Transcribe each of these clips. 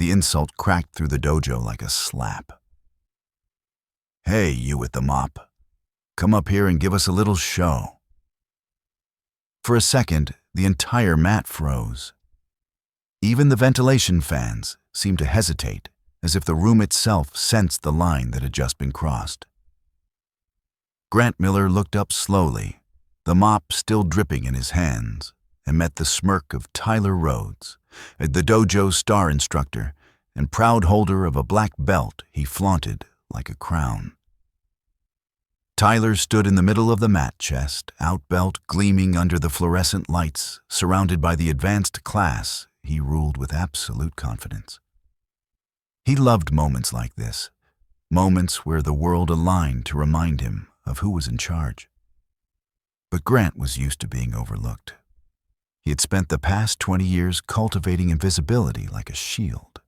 The insult cracked through the dojo like a slap. "Hey, you with the mop. Come up here and give us a little show." For a second, the entire mat froze. Even the ventilation fans seemed to hesitate, as if the room itself sensed the line that had just been crossed. Grant Miller looked up slowly, the mop still dripping in his hands, and met the smirk of Tyler Rhodes, the dojo's star instructor and proud holder of a black belt he flaunted like a crown. Tyler stood in the middle of the mat chest, outbelt gleaming under the fluorescent lights, surrounded by the advanced class he ruled with absolute confidence. He loved moments like this, moments where the world aligned to remind him of who was in charge. But Grant was used to being overlooked. He had spent the past 20 years cultivating invisibility like a shield.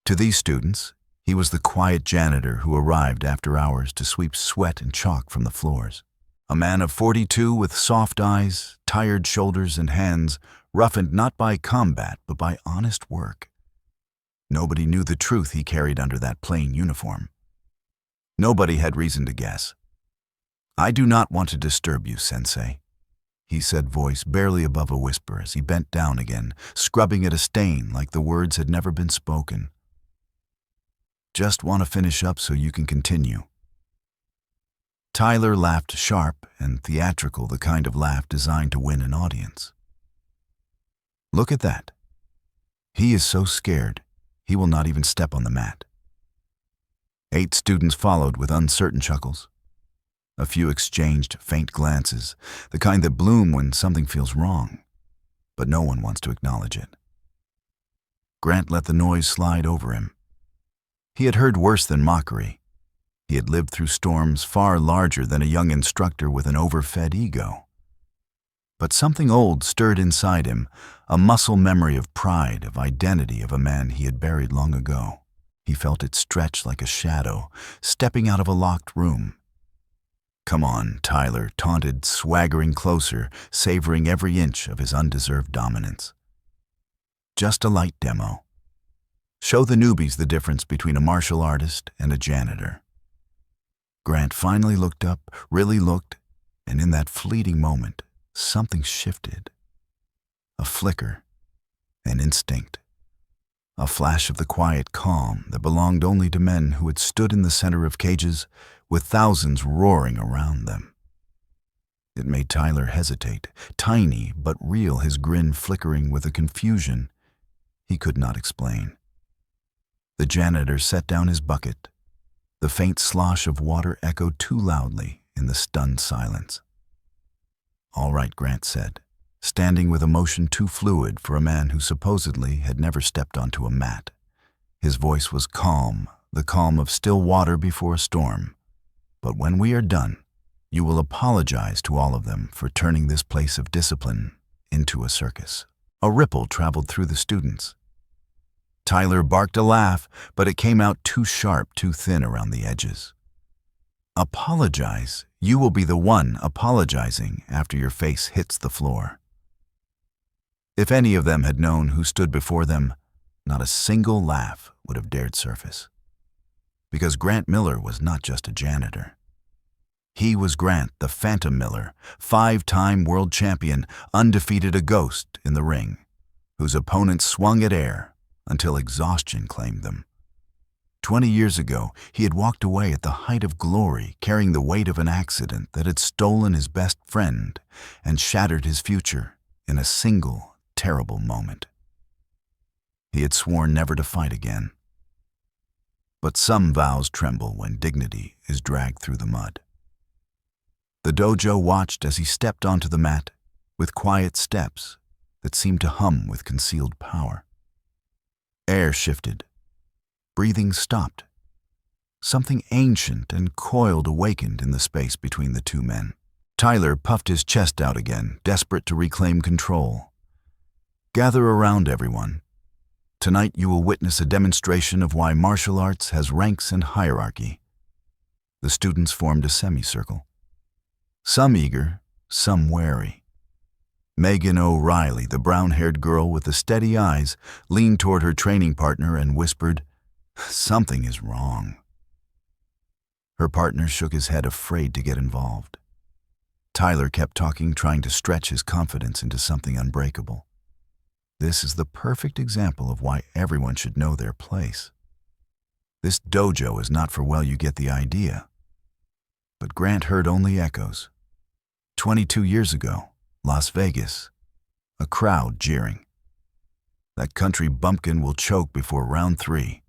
To these students, he was the quiet janitor who arrived after hours to sweep sweat and chalk from the floors. A man of 42 with soft eyes, tired shoulders and hands, roughened not by combat but by honest work. Nobody knew the truth he carried under that plain uniform. Nobody had reason to guess. "I do not want to disturb you, Sensei," he said, voice barely above a whisper as he bent down again, scrubbing at a stain like the words had never been spoken. "Just want to finish up so you can continue." Tyler laughed sharp and theatrical, the kind of laugh designed to win an audience. "Look at that. He is so scared, he will not even step on the mat." 8 students followed with uncertain chuckles. A few exchanged faint glances, the kind that bloom when something feels wrong, but no one wants to acknowledge it. Grant let the noise slide over him. He had heard worse than mockery. He had lived through storms far larger than a young instructor with an overfed ego. But something old stirred inside him, a muscle memory of pride, of identity of a man he had buried long ago. He felt it stretch like a shadow, stepping out of a locked room. "Come on," Tyler taunted, swaggering closer, savoring every inch of his undeserved dominance. "Just a light demo. Show the newbies the difference between a martial artist and a janitor." Grant finally looked up, really looked, and in that fleeting moment, something shifted. A flicker, an instinct, a flash of the quiet calm that belonged only to men who had stood in the center of cages with thousands roaring around them. It made Tyler hesitate, tiny but real, his grin flickering with a confusion he could not explain. The janitor set down his bucket. The faint slosh of water echoed too loudly in the stunned silence. "All right," Grant said, standing with emotion too fluid for a man who supposedly had never stepped onto a mat. His voice was calm, the calm of still water before a storm. "But when we are done, you will apologize to all of them for turning this place of discipline into a circus." A ripple traveled through the students. Tyler barked a laugh, but it came out too sharp, too thin around the edges. "Apologize? You will be the one apologizing after your face hits the floor." If any of them had known who stood before them, not a single laugh would have dared surface. Because Grant Miller was not just a janitor. He was Grant, the Phantom Miller, 5-time world champion, undefeated, a ghost in the ring, whose opponents swung at air until exhaustion claimed them. 20 years ago, he had walked away at the height of glory, carrying the weight of an accident that had stolen his best friend and shattered his future in a single, terrible moment. He had sworn never to fight again. But some vows tremble when dignity is dragged through the mud. The dojo watched as he stepped onto the mat with quiet steps that seemed to hum with concealed power. Air shifted. Breathing stopped. Something ancient and coiled awakened in the space between the two men. Tyler puffed his chest out again, desperate to reclaim control. "Gather around, everyone. Tonight you will witness a demonstration of why martial arts has ranks and hierarchy." The students formed a semicircle. Some eager, some wary. Megan O'Reilly, the brown-haired girl with the steady eyes, leaned toward her training partner and whispered, "Something is wrong." Her partner shook his head, afraid to get involved. Tyler kept talking, trying to stretch his confidence into something unbreakable. This is the perfect example of why everyone should know their place. This dojo is not for well, you get the idea. But Grant heard only echoes. 22 years ago, Las Vegas, a crowd jeering. That country bumpkin will choke before round 3.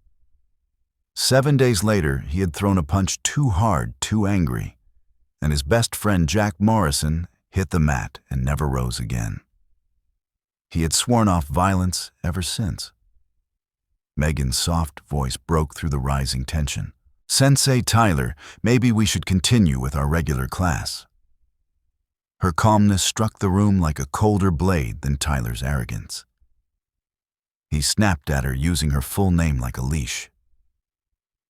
7 days later, he had thrown a punch too hard, too angry, and his best friend Jack Morrison hit the mat and never rose again. He had sworn off violence ever since. Megan's soft voice broke through the rising tension. "Sensei Tyler, maybe we should continue with our regular class." Her calmness struck the room like a colder blade than Tyler's arrogance. He snapped at her, using her full name like a leash.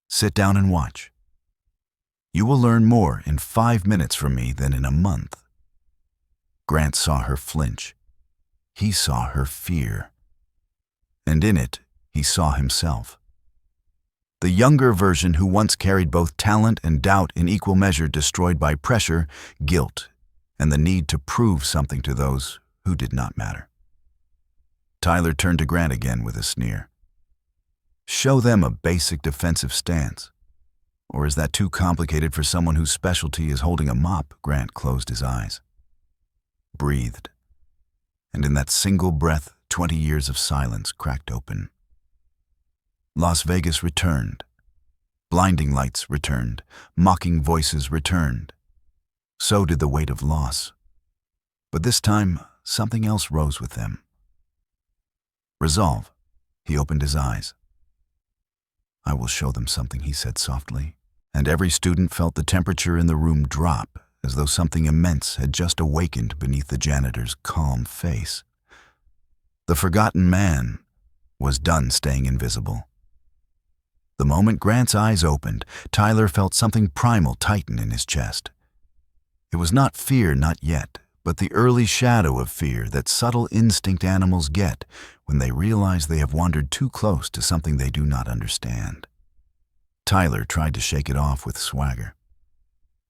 "Sit down and watch. You will learn more in 5 minutes from me than in a month." Grant saw her flinch. He saw her fear. And in it, he saw himself. The younger version who once carried both talent and doubt in equal measure, destroyed by pressure, guilt, and the need to prove something to those who did not matter. Tyler turned to Grant again with a sneer. "Show them a basic defensive stance. Or is that too complicated for someone whose specialty is holding a mop?" Grant closed his eyes, breathed, and in that single breath, 20 years of silence cracked open. Las Vegas returned. Blinding lights returned. Mocking voices returned. So did the weight of loss. But this time, something else rose with them. Resolve. He opened his eyes. "I will show them something," he said softly, and every student felt the temperature in the room drop, as though something immense had just awakened beneath the janitor's calm face. The forgotten man was done staying invisible. The moment Grant's eyes opened, Tyler felt something primal tighten in his chest. It was not fear, not yet, but the early shadow of fear that subtle instinct animals get when they realize they have wandered too close to something they do not understand. Tyler tried to shake it off with swagger.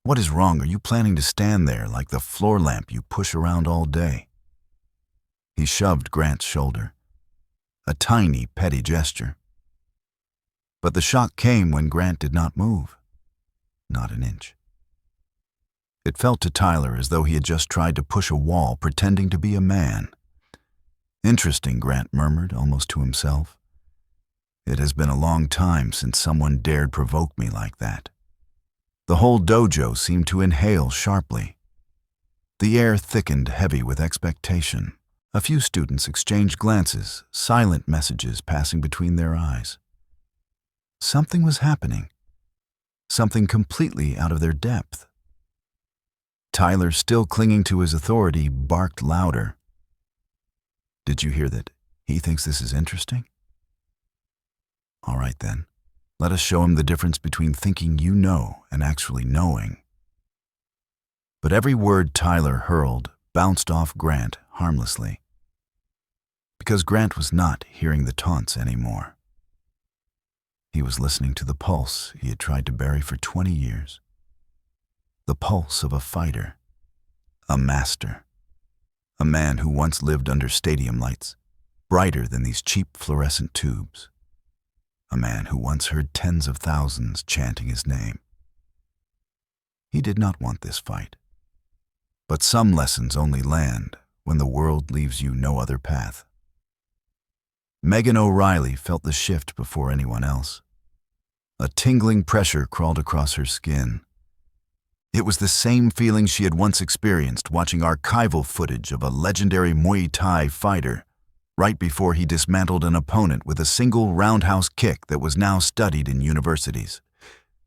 "What is wrong? Are you planning to stand there like the floor lamp you push around all day?" He shoved Grant's shoulder. A tiny, petty gesture. But the shock came when Grant did not move. Not an inch. It felt to Tyler as though he had just tried to push a wall, pretending to be a man. "Interesting," Grant murmured, almost to himself. "It has been a long time since someone dared provoke me like that." The whole dojo seemed to inhale sharply. The air thickened, heavy with expectation. A few students exchanged glances, silent messages passing between their eyes. Something was happening. Something completely out of their depth. Tyler, still clinging to his authority, barked louder. "Did you hear that? He thinks this is interesting? All right then. Let us show him the difference between thinking you know and actually knowing." But every word Tyler hurled bounced off Grant harmlessly. Because Grant was not hearing the taunts anymore. He was listening to the pulse he had tried to bury for 20 years. The pulse of a fighter, a master, a man who once lived under stadium lights, brighter than these cheap fluorescent tubes. A man who once heard tens of thousands chanting his name. He did not want this fight. But some lessons only land when the world leaves you no other path. Megan O'Reilly felt the shift before anyone else. A tingling pressure crawled across her skin. It was the same feeling she had once experienced watching archival footage of a legendary Muay Thai fighter right before he dismantled an opponent with a single roundhouse kick that was now studied in universities.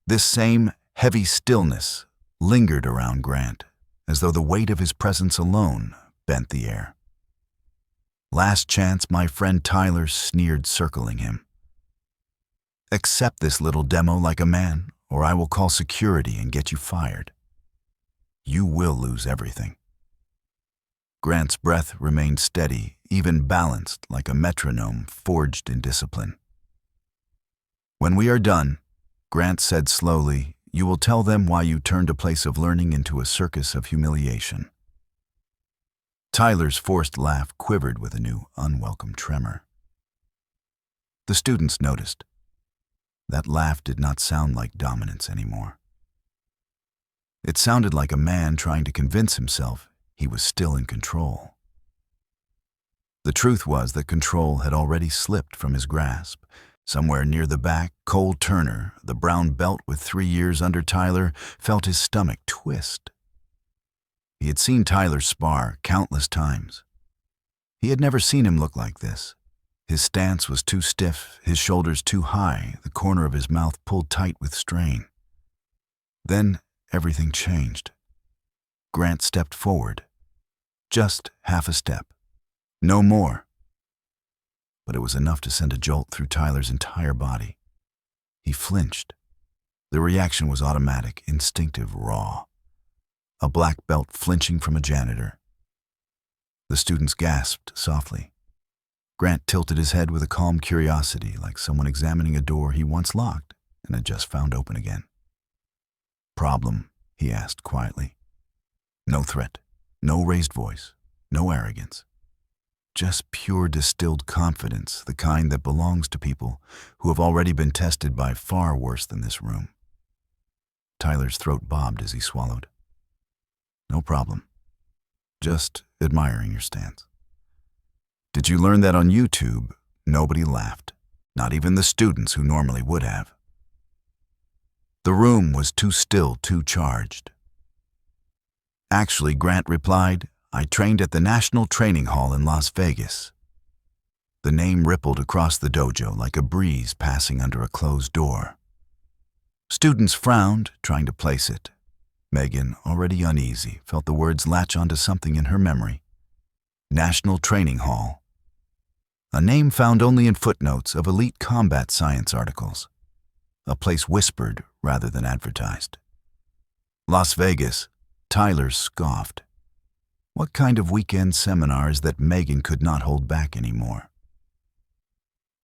This same heavy stillness lingered around Grant, as though the weight of his presence alone bent the air. "Last chance," my friend Tyler sneered, circling him. "Accept this little demo like a man, or I will call security and get you fired. You will lose everything." Grant's breath remained steady, even balanced like a metronome forged in discipline. "When we are done," Grant said slowly, "you will tell them why you turned a place of learning into a circus of humiliation." Tyler's forced laugh quivered with a new, unwelcome tremor. The students noticed. That laugh did not sound like dominance anymore. It sounded like a man trying to convince himself he was still in control. The truth was that control had already slipped from his grasp. Somewhere near the back, Cole Turner, the brown belt with 3 years under Tyler, felt his stomach twist. He had seen Tyler spar countless times. He had never seen him look like this. His stance was too stiff, his shoulders too high, the corner of his mouth pulled tight with strain. Then everything changed. Grant stepped forward. Just half a step. No more. But it was enough to send a jolt through Tyler's entire body. He flinched. The reaction was automatic, instinctive, raw. A black belt flinching from a janitor. The students gasped softly. Grant tilted his head with a calm curiosity, like someone examining a door he once locked and had just found open again. "Problem?" he asked quietly. No threat, no raised voice, no arrogance. Just pure distilled confidence, the kind that belongs to people who have already been tested by far worse than this room. Tyler's throat bobbed as he swallowed. "No problem. Just admiring your stance." "Did you learn that on YouTube?" Nobody laughed, not even the students who normally would have. The room was too still, too charged. "Actually," Grant replied, "I trained at the National Training Hall in Las Vegas." The name rippled across the dojo like a breeze passing under a closed door. Students frowned, trying to place it. Megan, already uneasy, felt the words latch onto something in her memory. National Training Hall. A name found only in footnotes of elite combat science articles. A place whispered rather than advertised. Las Vegas, Tyler scoffed. What kind of weekend seminars that Megan could not hold back anymore?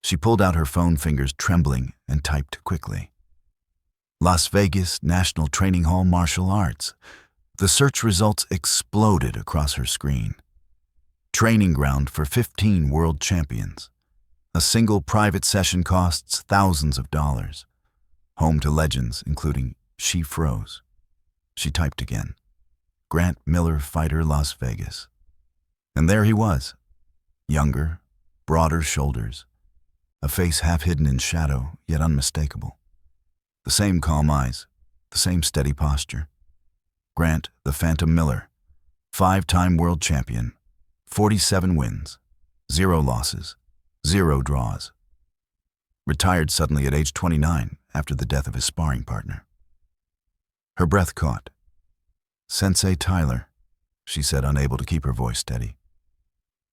She pulled out her phone, fingers trembling, and typed quickly. Las Vegas National Training Hall Martial Arts. The search results exploded across her screen. Training ground for 15 world champions. A single private session costs thousands of dollars. Home to legends, including She Froze. She typed again. Grant Miller Fighter, Las Vegas. And there he was. Younger, broader shoulders. A face half hidden in shadow, yet unmistakable. The same calm eyes, the same steady posture. Grant, the Phantom Miller, 5-time world champion, 47 wins, 0 losses, 0 draws. Retired suddenly at age 29 after the death of his sparring partner. Her breath caught. "Sensei Tyler," she said, unable to keep her voice steady.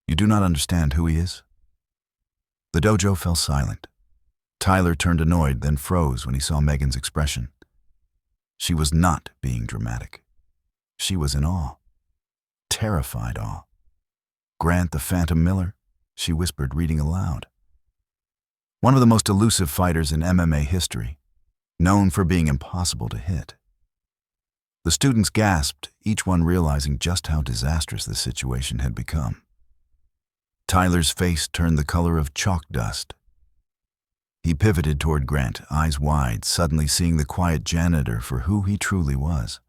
"You do not understand who he is?" The dojo fell silent. Tyler turned annoyed, then froze when he saw Megan's expression. She was not being dramatic. She was in awe. Terrified awe. "Grant the Phantom Miller," she whispered, reading aloud. "One of the most elusive fighters in MMA history, known for being impossible to hit." The students gasped, each one realizing just how disastrous the situation had become. Tyler's face turned the color of chalk dust. He pivoted toward Grant, eyes wide, suddenly seeing the quiet janitor for who he truly was.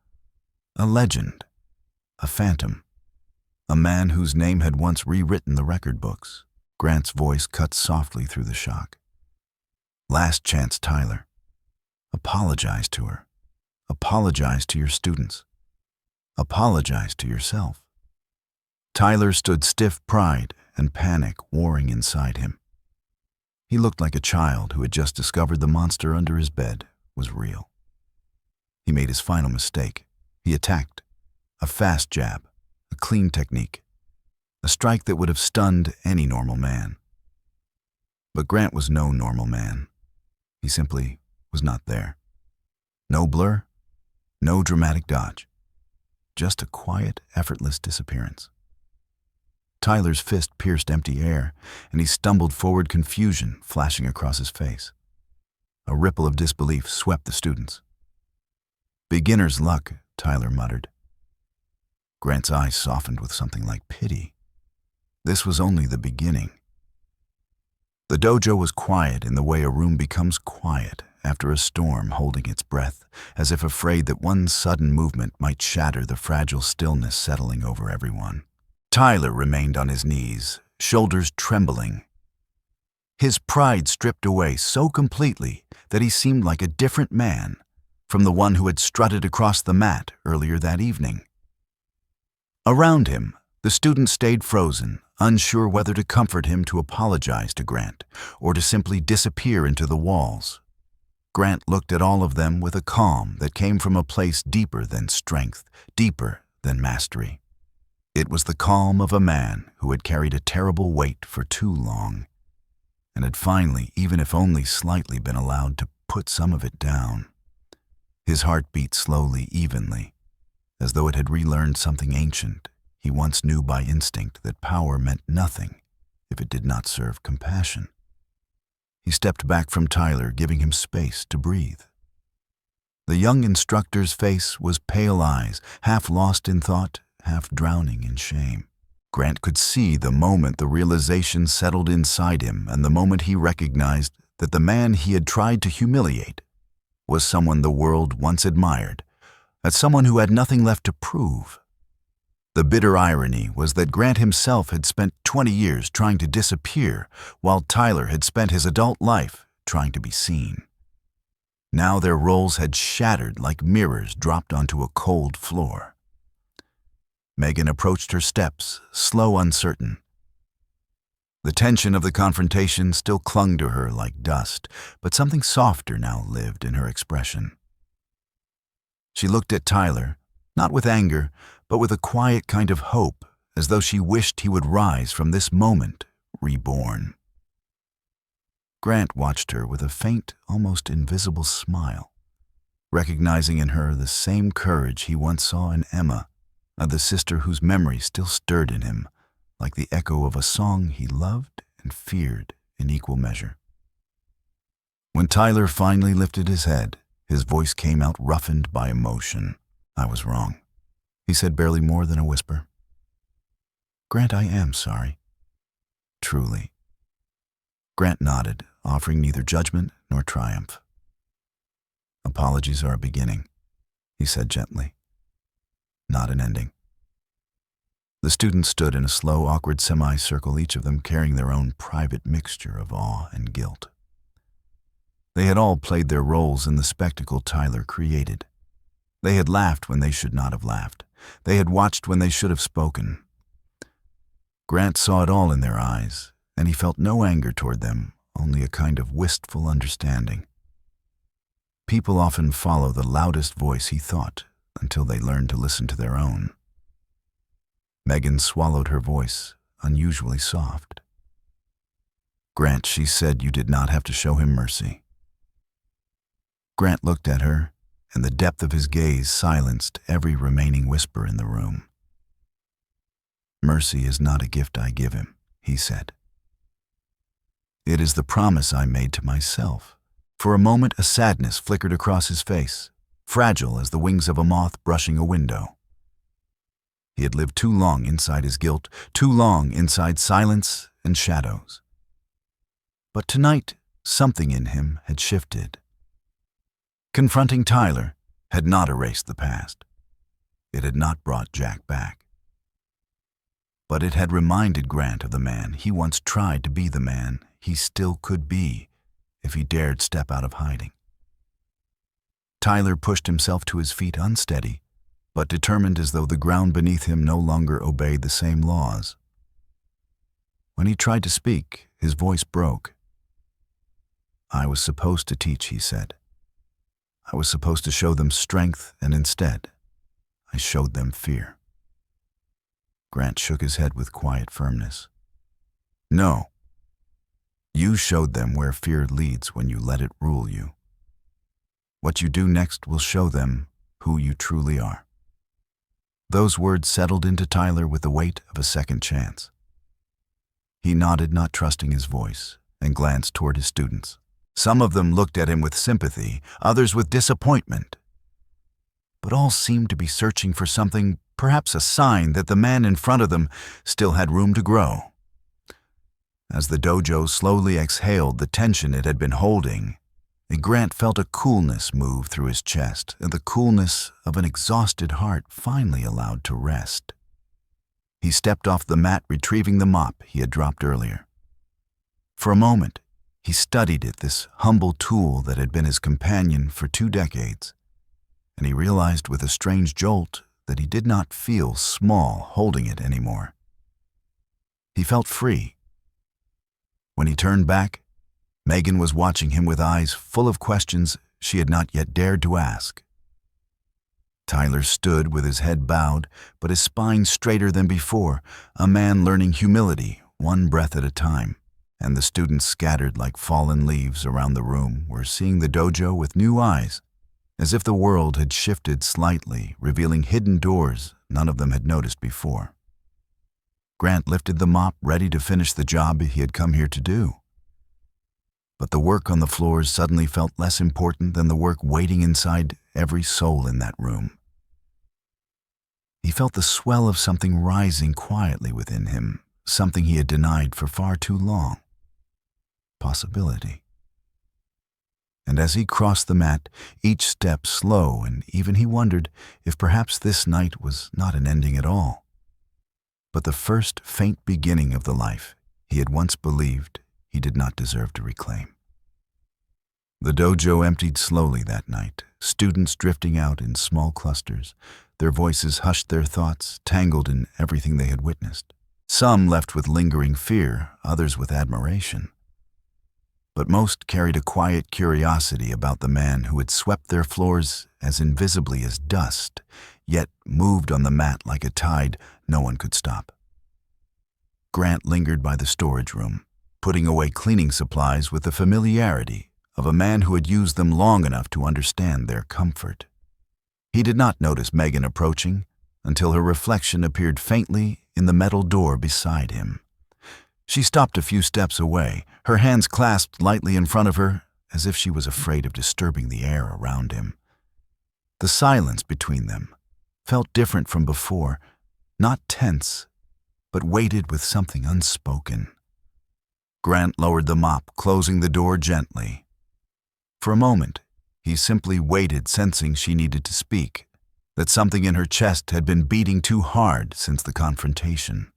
A legend. A phantom. A man whose name had once rewritten the record books. Grant's voice cut softly through the shock. "Last chance, Tyler. Apologize to her. Apologize to your students. Apologize to yourself." Tyler stood stiff, pride and panic warring inside him. He looked like a child who had just discovered the monster under his bed was real. He made his final mistake. He attacked. A fast jab, a clean technique, a strike that would have stunned any normal man. But Grant was no normal man. He simply was not there. No blur, no dramatic dodge. Just a quiet, effortless disappearance. Tyler's fist pierced empty air, and he stumbled forward, confusion flashing across his face. A ripple of disbelief swept the students. "Beginner's luck," Tyler muttered. Grant's eyes softened with something like pity. This was only the beginning. The dojo was quiet in the way a room becomes quiet after a storm, holding its breath, as if afraid that one sudden movement might shatter the fragile stillness settling over everyone. Tyler remained on his knees, shoulders trembling. His pride stripped away so completely that he seemed like a different man from the one who had strutted across the mat earlier that evening. Around him, the students stayed frozen, unsure whether to comfort him, to apologize to Grant, or to simply disappear into the walls. Grant looked at all of them with a calm that came from a place deeper than strength, deeper than mastery. It was the calm of a man who had carried a terrible weight for too long, and had finally, even if only slightly, been allowed to put some of it down. His heart beat slowly, evenly, as though it had relearned something ancient. He once knew by instinct that power meant nothing if it did not serve compassion. He stepped back from Tyler, giving him space to breathe. The young instructor's face was pale eyes, half lost in thought, half drowning in shame. Grant could see the moment the realization settled inside him, and the moment he recognized that the man he had tried to humiliate was someone the world once admired, as someone who had nothing left to prove. The bitter irony was that Grant himself had spent 20 years trying to disappear, while Tyler had spent his adult life trying to be seen. Now their roles had shattered like mirrors dropped onto a cold floor. Megan approached her steps, slow, uncertain. The tension of the confrontation still clung to her like dust, but something softer now lived in her expression. She looked at Tyler, not with anger, but with a quiet kind of hope, as though she wished he would rise from this moment, reborn. Grant watched her with a faint, almost invisible smile, recognizing in her the same courage he once saw in Emma, the sister whose memory still stirred in him, like the echo of a song he loved and feared in equal measure. When Tyler finally lifted his head, his voice came out roughened by emotion. "I was wrong," he said, barely more than a whisper. "Grant, I am sorry. Truly." Grant nodded, offering neither judgment nor triumph. "Apologies are a beginning," he said gently, "not an ending." The students stood in a slow, awkward semicircle, each of them carrying their own private mixture of awe and guilt. They had all played their roles in the spectacle Tyler created. They had laughed when they should not have laughed. They had watched when they should have spoken. Grant saw it all in their eyes, and he felt no anger toward them, only a kind of wistful understanding. People often follow the loudest voice, he thought, until they learn to listen to their own. Megan swallowed her voice, unusually soft. "Grant," she said, "you did not have to show him mercy." Grant looked at her, and the depth of his gaze silenced every remaining whisper in the room. "Mercy is not a gift I give him," he said. "It is the promise I made to myself." For a moment, a sadness flickered across his face, fragile as the wings of a moth brushing a window. He had lived too long inside his guilt, too long inside silence and shadows. But tonight, something in him had shifted. Confronting Tyler had not erased the past. It had not brought Jack back. But it had reminded Grant of the man he once tried to be, the man he still could be if he dared step out of hiding. Tyler pushed himself to his feet, unsteady, but determined, as though the ground beneath him no longer obeyed the same laws. When he tried to speak, his voice broke. "I was supposed to teach," he said. "I was supposed to show them strength, and instead, I showed them fear." Grant shook his head with quiet firmness. "No. You showed them where fear leads when you let it rule you. What you do next will show them who you truly are." Those words settled into Tyler with the weight of a second chance. He nodded, not trusting his voice, and glanced toward his students. Some of them looked at him with sympathy, others with disappointment. But all seemed to be searching for something, perhaps a sign that the man in front of them still had room to grow. As the dojo slowly exhaled the tension it had been holding, Grant felt a coolness move through his chest, and the coolness of an exhausted heart finally allowed to rest. He stepped off the mat, retrieving the mop he had dropped earlier. For a moment, he studied it, this humble tool that had been his companion for 2 decades, and he realized with a strange jolt that he did not feel small holding it anymore. He felt free. When he turned back, Megan was watching him with eyes full of questions she had not yet dared to ask. Tyler stood with his head bowed, but his spine straighter than before, a man learning humility, one breath at a time, and the students scattered like fallen leaves around the room were seeing the dojo with new eyes, as if the world had shifted slightly, revealing hidden doors none of them had noticed before. Grant lifted the mop, ready to finish the job he had come here to do. But the work on the floors suddenly felt less important than the work waiting inside every soul in that room. He felt the swell of something rising quietly within him, something he had denied for far too long. Possibility. And as he crossed the mat, each step slow, and even he wondered if perhaps this night was not an ending at all, but the first faint beginning of the life he had once believed he did not deserve to reclaim. The dojo emptied slowly that night, students drifting out in small clusters, their voices hushed, their thoughts tangled in everything they had witnessed. Some left with lingering fear, others with admiration. But most carried a quiet curiosity about the man who had swept their floors as invisibly as dust, yet moved on the mat like a tide no one could stop. Grant lingered by the storage room, putting away cleaning supplies with the familiarity of a man who had used them long enough to understand their comfort. He did not notice Megan approaching until her reflection appeared faintly in the metal door beside him. She stopped a few steps away, her hands clasped lightly in front of her, as if she was afraid of disturbing the air around him. The silence between them felt different from before, not tense, but weighted with something unspoken. Grant lowered the mop, closing the door gently. For a moment, he simply waited, sensing she needed to speak, that something in her chest had been beating too hard since the confrontation.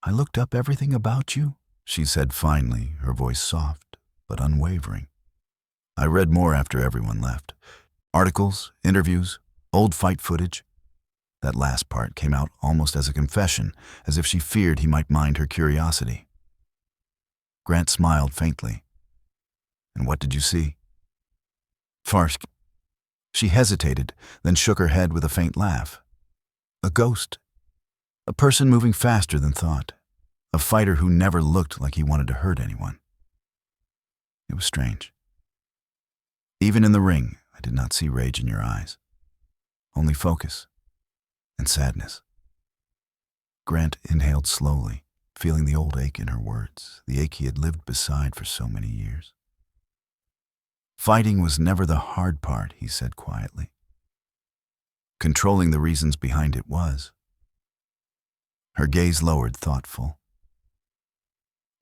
"I looked up everything about you," she said finally, her voice soft but unwavering. "I read more after everyone left. Articles, interviews, old fight footage." That last part came out almost as a confession, as if she feared he might mind her curiosity. Grant smiled faintly. "And what did you see?" "Farsk." She hesitated, then shook her head with a faint laugh. "A ghost. A person moving faster than thought. A fighter who never looked like he wanted to hurt anyone." It was strange. Even in the ring, I did not see rage in your eyes. Only focus and sadness. Grant inhaled slowly, feeling the old ache in her words, the ache he had lived beside for so many years. "Fighting was never the hard part," he said quietly. "Controlling the reasons behind it was." Her gaze lowered, thoughtful.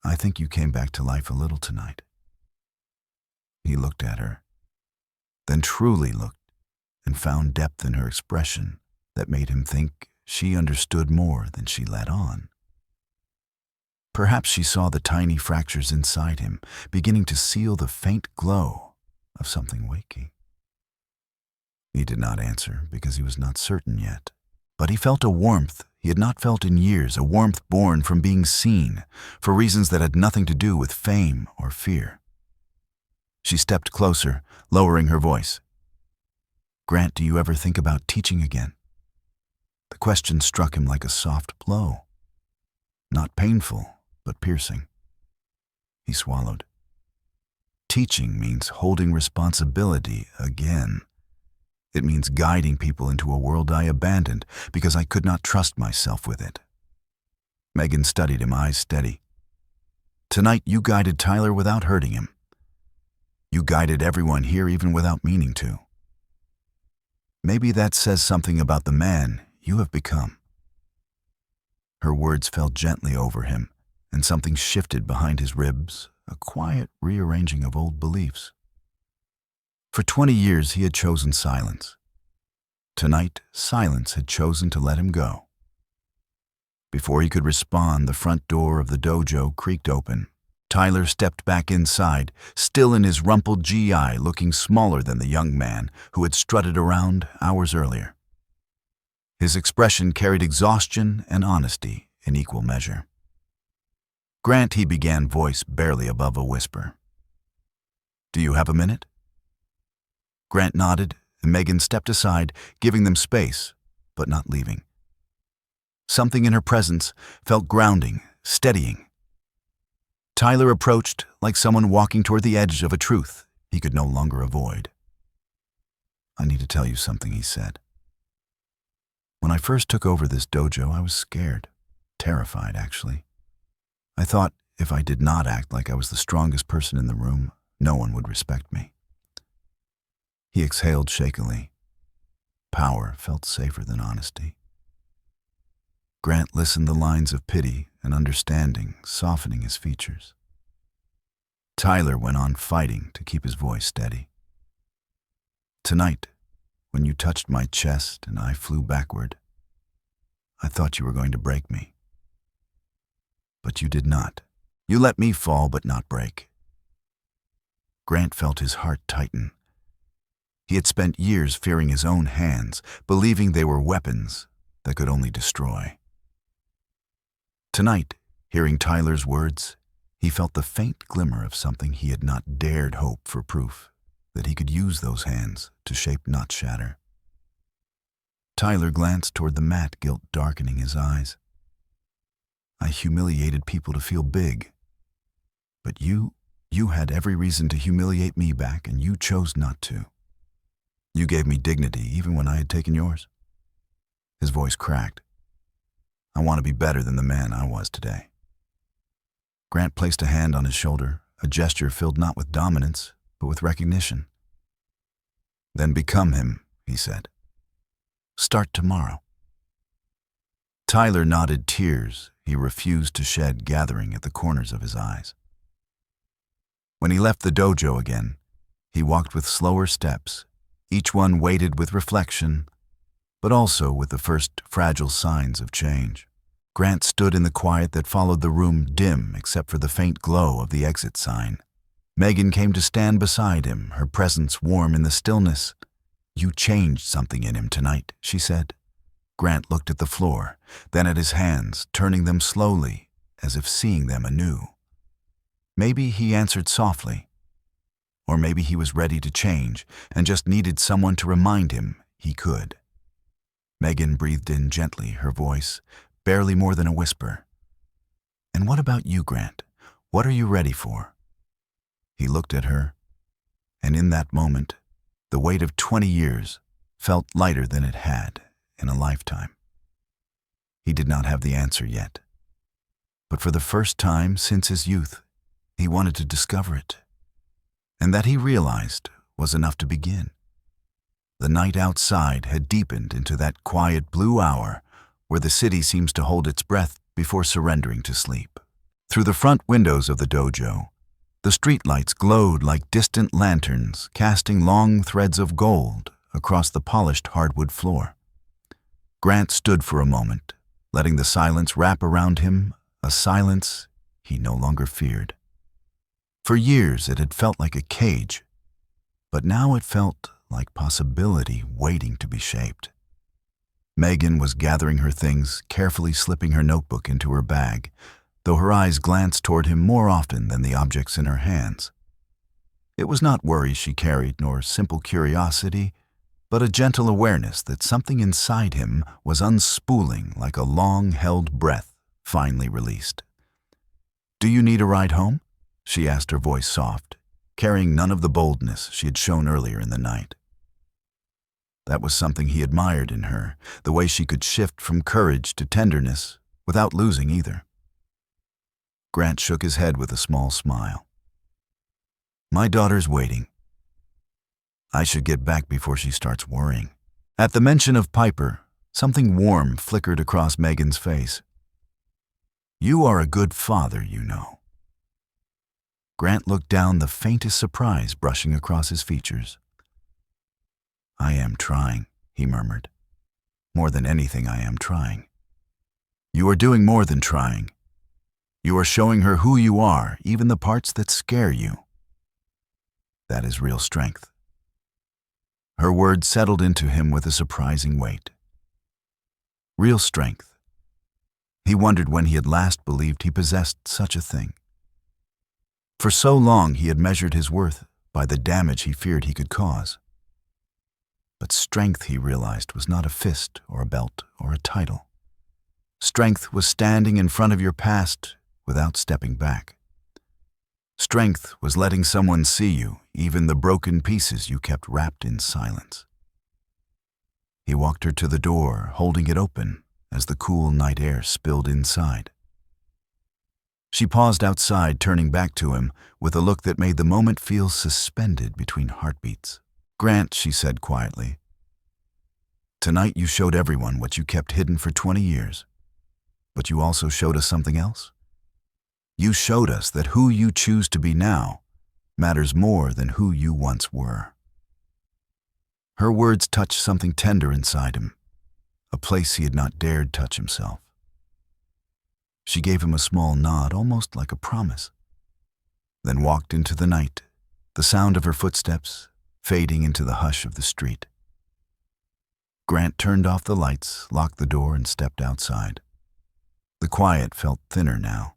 "I think you came back to life a little tonight." He looked at her, then truly looked, and found depth in her expression that made him think she understood more than she let on. Perhaps she saw the tiny fractures inside him, beginning to seal the faint glow of something waking. He did not answer because he was not certain yet, but he felt a warmth he had not felt in years, a warmth born from being seen, for reasons that had nothing to do with fame or fear. She stepped closer, lowering her voice. "Grant, do you ever think about teaching again?" The question struck him like a soft blow. Not painful, but piercing. He swallowed. Teaching means holding responsibility again. It means guiding people into a world I abandoned because I could not trust myself with it. Megan studied him, eyes steady. Tonight you guided Tyler without hurting him. You guided everyone here even without meaning to. Maybe that says something about the man you have become. Her words fell gently over him, and something shifted behind his ribs, a quiet rearranging of old beliefs. For 20 years he had chosen silence. Tonight, silence had chosen to let him go. Before he could respond, the front door of the dojo creaked open. Tyler stepped back inside, still in his rumpled GI, looking smaller than the young man who had strutted around hours earlier. His expression carried exhaustion and honesty in equal measure. "Grant," he began, voice barely above a whisper. "Do you have a minute?" Grant nodded, and Megan stepped aside, giving them space, but not leaving. Something in her presence felt grounding, steadying. Tyler approached like someone walking toward the edge of a truth he could no longer avoid. "I need to tell you something," he said. "When I first took over this dojo, I was scared, terrified actually. I thought if I did not act like I was the strongest person in the room, no one would respect me." He exhaled shakily. Power felt safer than honesty. Grant listened, the lines of pity and understanding softening his features. Tyler went on fighting to keep his voice steady. "Tonight, when you touched my chest and I flew backward, I thought you were going to break me. But you did not. You let me fall but not break." Grant felt his heart tighten. He had spent years fearing his own hands, believing they were weapons that could only destroy. Tonight, hearing Tyler's words, he felt the faint glimmer of something he had not dared hope for, proof that he could use those hands to shape, not shatter. Tyler glanced toward the mat, guilt darkening his eyes. "I humiliated people to feel big. But you had every reason to humiliate me back, and you chose not to. You gave me dignity even when I had taken yours." His voice cracked. "I want to be better than the man I was today." Grant placed a hand on his shoulder, a gesture filled not with dominance, but with recognition. "Then become him," he said. "Start tomorrow." Tyler nodded, tears he refused to shed gathering at the corners of his eyes. When he left the dojo again, he walked with slower steps, each one weighted with reflection, but also with the first fragile signs of change. Grant stood in the quiet that followed the room, dim except for the faint glow of the exit sign. Megan came to stand beside him, her presence warm in the stillness. "You changed something in him tonight," she said. Grant looked at the floor, then at his hands, turning them slowly, as if seeing them anew. Maybe he answered softly, or maybe he was ready to change and just needed someone to remind him he could. Megan breathed in gently, her voice barely more than a whisper. "And what about you, Grant? What are you ready for?" He looked at her, and in that moment, the weight of 20 years felt lighter than it had in a lifetime. He did not have the answer yet, but for the first time since his youth, he wanted to discover it. And that he realized was enough to begin. The night outside had deepened into that quiet blue hour where the city seems to hold its breath before surrendering to sleep. Through the front windows of the dojo, the streetlights glowed like distant lanterns, casting long threads of gold across the polished hardwood floor. Grant stood for a moment, letting the silence wrap around him, a silence he no longer feared. For years it had felt like a cage, but now it felt like possibility waiting to be shaped. Megan was gathering her things, carefully slipping her notebook into her bag, though her eyes glanced toward him more often than the objects in her hands. It was not worry she carried, nor simple curiosity, but a gentle awareness that something inside him was unspooling like a long-held breath finally released. "Do you need a ride home?" she asked, her voice soft, carrying none of the boldness she had shown earlier in the night. That was something he admired in her, the way she could shift from courage to tenderness without losing either. Grant shook his head with a small smile. My daughter's waiting. I should get back before she starts worrying. At the mention of Piper, something warm flickered across Megan's face. You are a good father, you know. Grant looked down, the faintest surprise brushing across his features. I am trying, he murmured. More than anything, I am trying. You are doing more than trying. You are showing her who you are, even the parts that scare you. That is real strength. Her words settled into him with a surprising weight. Real strength. He wondered when he had last believed he possessed such a thing. For so long he had measured his worth by the damage he feared he could cause. But strength, he realized, was not a fist or a belt or a title. Strength was standing in front of your past without stepping back. Strength was letting someone see you, even the broken pieces you kept wrapped in silence. He walked her to the door, holding it open as the cool night air spilled inside. She paused outside, turning back to him with a look that made the moment feel suspended between heartbeats. Grant, she said quietly, tonight you showed everyone what you kept hidden for 20 years. But you also showed us something else. You showed us that who you choose to be now matters more than who you once were. Her words touched something tender inside him, a place he had not dared touch himself. She gave him a small nod, almost like a promise, then walked into the night, the sound of her footsteps fading into the hush of the street. Grant turned off the lights, locked the door, and stepped outside. The quiet felt thinner now,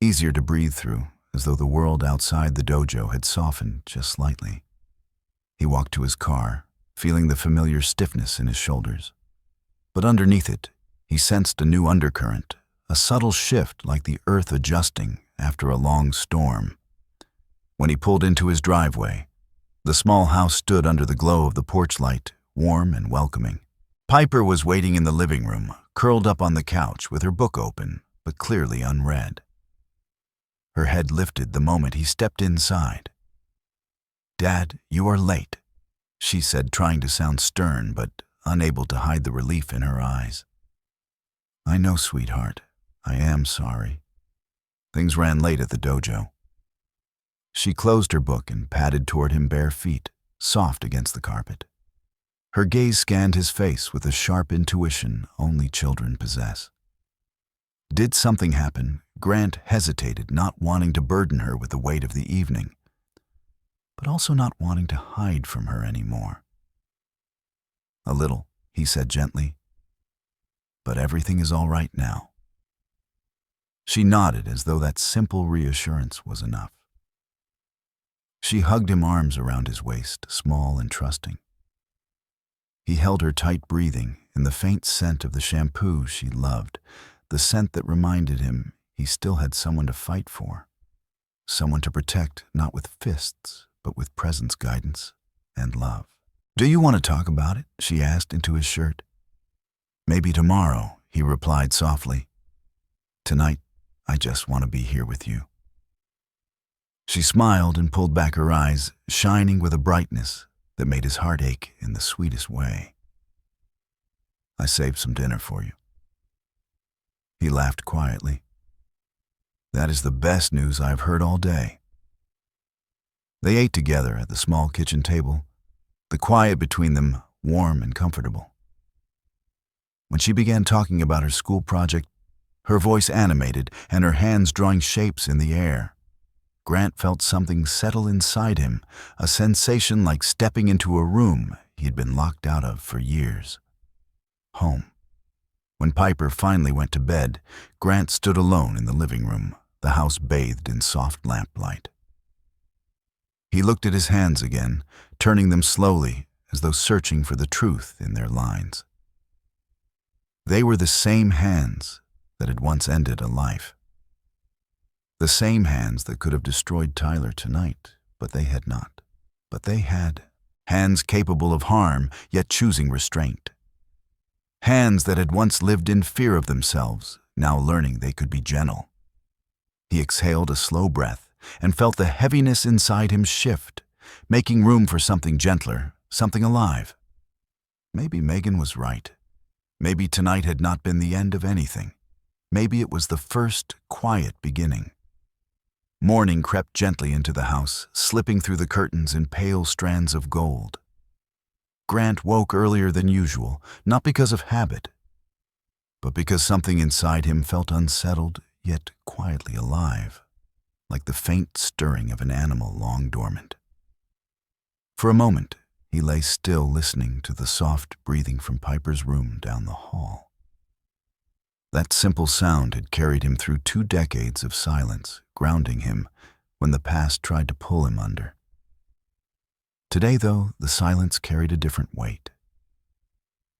easier to breathe through, as though the world outside the dojo had softened just slightly. He walked to his car, feeling the familiar stiffness in his shoulders. But underneath it, he sensed a new undercurrent, a subtle shift like the earth adjusting after a long storm. When he pulled into his driveway, the small house stood under the glow of the porch light, warm and welcoming. Piper was waiting in the living room, curled up on the couch with her book open, but clearly unread. Her head lifted the moment he stepped inside. Dad, you are late, she said, trying to sound stern, but unable to hide the relief in her eyes. I know, sweetheart. I am sorry. Things ran late at the dojo. She closed her book and padded toward him, bare feet, soft against the carpet. Her gaze scanned his face with a sharp intuition only children possess. Did something happen? Grant hesitated, not wanting to burden her with the weight of the evening, but also not wanting to hide from her anymore. A little, he said gently, but everything is all right now. She nodded as though that simple reassurance was enough. She hugged him, arms around his waist, small and trusting. He held her tight, breathing in the faint scent of the shampoo she loved, the scent that reminded him he still had someone to fight for, someone to protect, not with fists, but with presence, guidance, and love. Do you want to talk about it? She asked into his shirt. Maybe tomorrow, he replied softly. Tonight, I just want to be here with you. She smiled and pulled back her eyes, shining with a brightness that made his heart ache in the sweetest way. I saved some dinner for you. He laughed quietly. That is the best news I've heard all day. They ate together at the small kitchen table, the quiet between them warm and comfortable. When she began talking about her school project, her voice animated and her hands drawing shapes in the air, Grant felt something settle inside him, a sensation like stepping into a room he had been locked out of for years. Home. When Piper finally went to bed, Grant stood alone in the living room, the house bathed in soft lamplight. He looked at his hands again, turning them slowly as though searching for the truth in their lines. They were the same hands that had once ended a life. The same hands that could have destroyed Tyler tonight, but they had not. But they had hands capable of harm, yet choosing restraint. Hands that had once lived in fear of themselves, now learning they could be gentle. He exhaled a slow breath and felt the heaviness inside him shift, making room for something gentler, something alive. Maybe Megan was right. Maybe tonight had not been the end of anything. Maybe it was the first quiet beginning. Morning crept gently into the house, slipping through the curtains in pale strands of gold. Grant woke earlier than usual, not because of habit, but because something inside him felt unsettled, yet quietly alive, like the faint stirring of an animal long dormant. For a moment, he lay still, listening to the soft breathing from Piper's room down the hall. That simple sound had carried him through 2 decades of silence, grounding him when the past tried to pull him under. Today, though, the silence carried a different weight.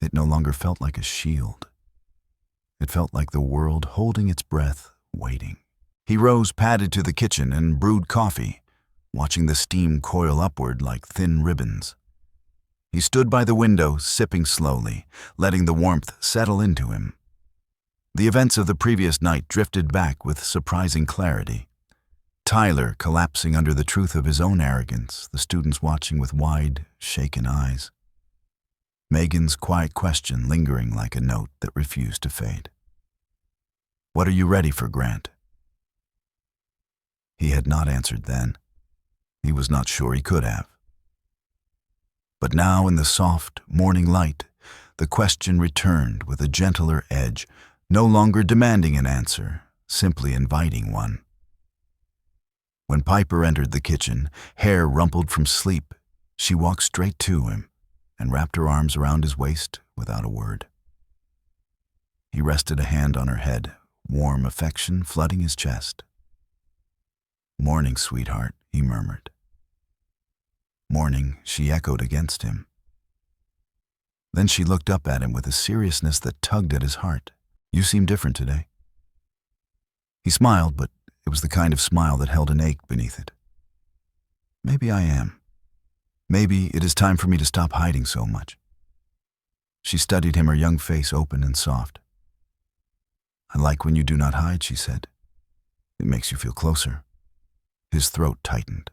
It no longer felt like a shield. It felt like the world holding its breath, waiting. He rose, padded to the kitchen, and brewed coffee, watching the steam coil upward like thin ribbons. He stood by the window, sipping slowly, letting the warmth settle into him. The events of the previous night drifted back with surprising clarity. Tyler collapsing under the truth of his own arrogance, the students watching with wide, shaken eyes. Megan's quiet question lingering like a note that refused to fade. "What are you ready for, Grant?" He had not answered then. He was not sure he could have. But now, in the soft morning light, the question returned with a gentler edge, no longer demanding an answer, simply inviting one. When Piper entered the kitchen, hair rumpled from sleep, she walked straight to him and wrapped her arms around his waist without a word. He rested a hand on her head, warm affection flooding his chest. "Morning, sweetheart," he murmured. "Morning," she echoed against him. Then she looked up at him with a seriousness that tugged at his heart. "You seem different today." He smiled, but it was the kind of smile that held an ache beneath it. "Maybe I am. Maybe it is time for me to stop hiding so much." She studied him, her young face open and soft. "I like when you do not hide," she said. "It makes you feel closer." His throat tightened.